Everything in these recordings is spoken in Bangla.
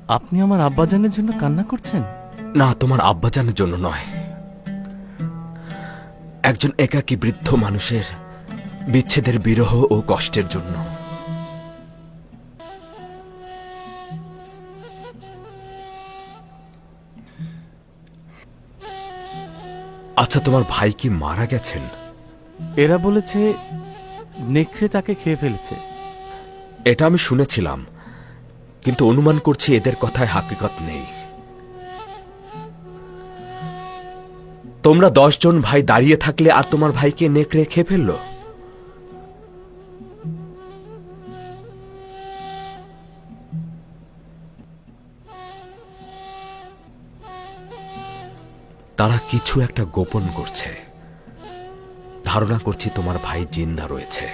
আপনি আমার আব্বাজানের জন্য কান্না করছেন? না, তোমার আব্বাজানের জন্য নয়, একজন একাকী বৃদ্ধ মানুষের বিচ্ছেদের বিরহ ও কষ্টের জন্য। আচ্ছা, তোমার ভাই কি মারা গেছেন? এরা বলেছে নেকড়ে তাকে খেয়ে ফেলেছে। এটা আমি শুনেছিলাম, কিন্তু অনুমান করছি এদের কথায় হাকিকত নেই। তোমরা 10 জন ভাই দাঁড়িয়ে থাকলে আর তোমার ভাইকে নেকড়ে খেয়ে ফেলল? তারা কিছু একটা গোপন করছে। ধারণা করছি তোমার ভাই জিন্দা রয়েছে।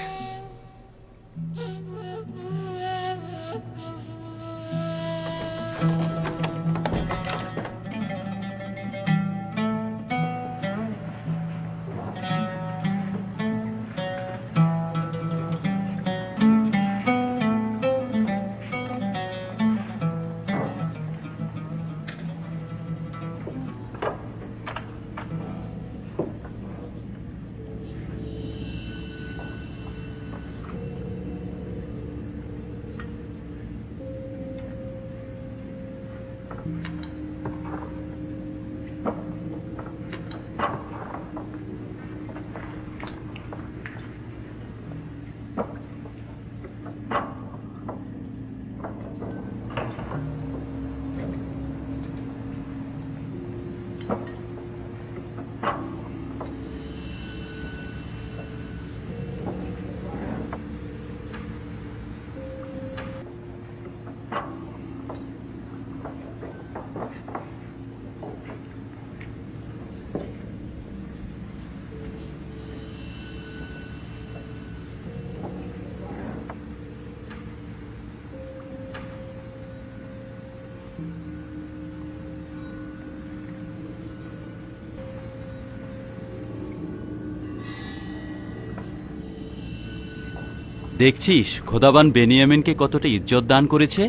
দেখছিস খোদাবান বেনিয়ামিনকে কতটা ইজ্জত দান করেছে।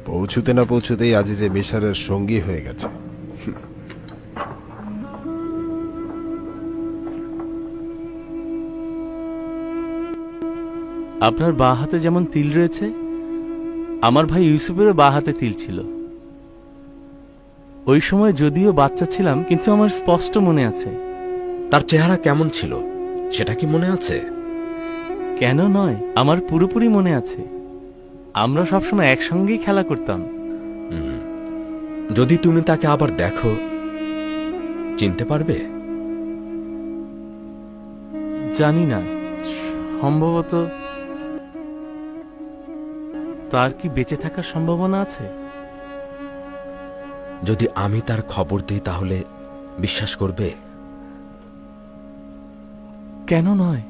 পৌঁছুতে না পৌঁছুতেই আজিজে মিশরের সঙ্গী হয়ে গেছে। আপনার বাঁ হাতে যেমন তিল রয়েছে, আমার ভাই ইউসুফেরও বাঁ হাতে তিল ছিল। ওই সময় যদিও বাচ্চা ছিলাম, কিন্তু আমার স্পষ্ট মনে আছে। তার চেহারা কেমন ছিল সেটা কি মনে আছে? কেন নয়, আমার পুরোপুরি মনে আছে। আমরা সবসময় একসঙ্গেই খেলা করতাম। যদি তুমি তাকে আবার দেখো, চিনতে পারবে? জানি না, সম্ভবত। তার কি বেঁচে থাকার সম্ভাবনা আছে? যদি আমি তার খবর দিই তাহলে বিশ্বাস করবে? কেন নয়?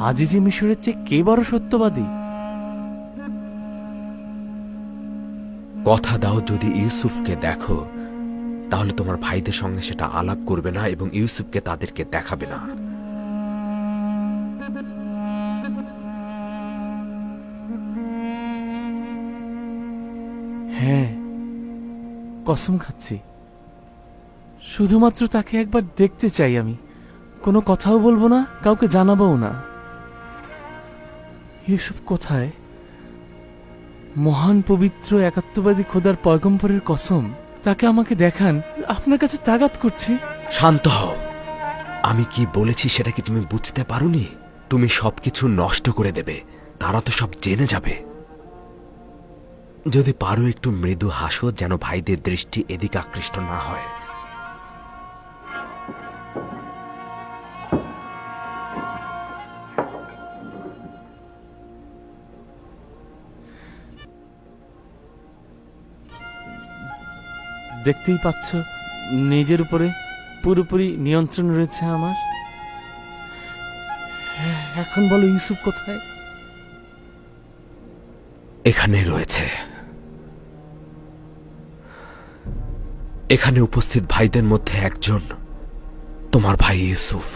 আজিজে মিশরের চেয়ে কে বড় সত্যবাদী? কথা দাও, যদি ইউসুফকে দেখো তাহলে তোমার ভাইদের সঙ্গে সেটা আলাপ করবে না এবং ইউসুফকে তাদেরকে দেখাবে না। হ্যাঁ, কসম খাচ্ছি। শুধুমাত্র তাকে একবার দেখতে চাই আমি। কোনো কথাও বলবো না, কাউকে জানাবও না। ইউসুফ কোথায়? মহান পবিত্র একাত্মবাদী খোদার পয়গম্বরের কসম, তাকে আমাকে দেখান। আপনার কাছে তাগাত করছি। শান্ত হও। আমি কি বলেছি সেটা কি তুমি বুঝতে পারোনি? তুমি সবকিছু নষ্ট করে দেবে, তারা তো সব জেনে যাবে। যদি পারো একটু মৃদু হাসো, যেন ভাইদের দৃষ্টি এদিকে আকৃষ্ট না হয়। দেখতেই পাচ্ছ, নিজের উপরে পুরোপুরি নিয়ন্ত্রণ রয়েছে আমার। এখন বলো, ইউসুফ কোথায়? এখানে রয়েছে। এখানে উপস্থিত ভাইদের মধ্যে একজন তোমার ভাই ইউসুফ।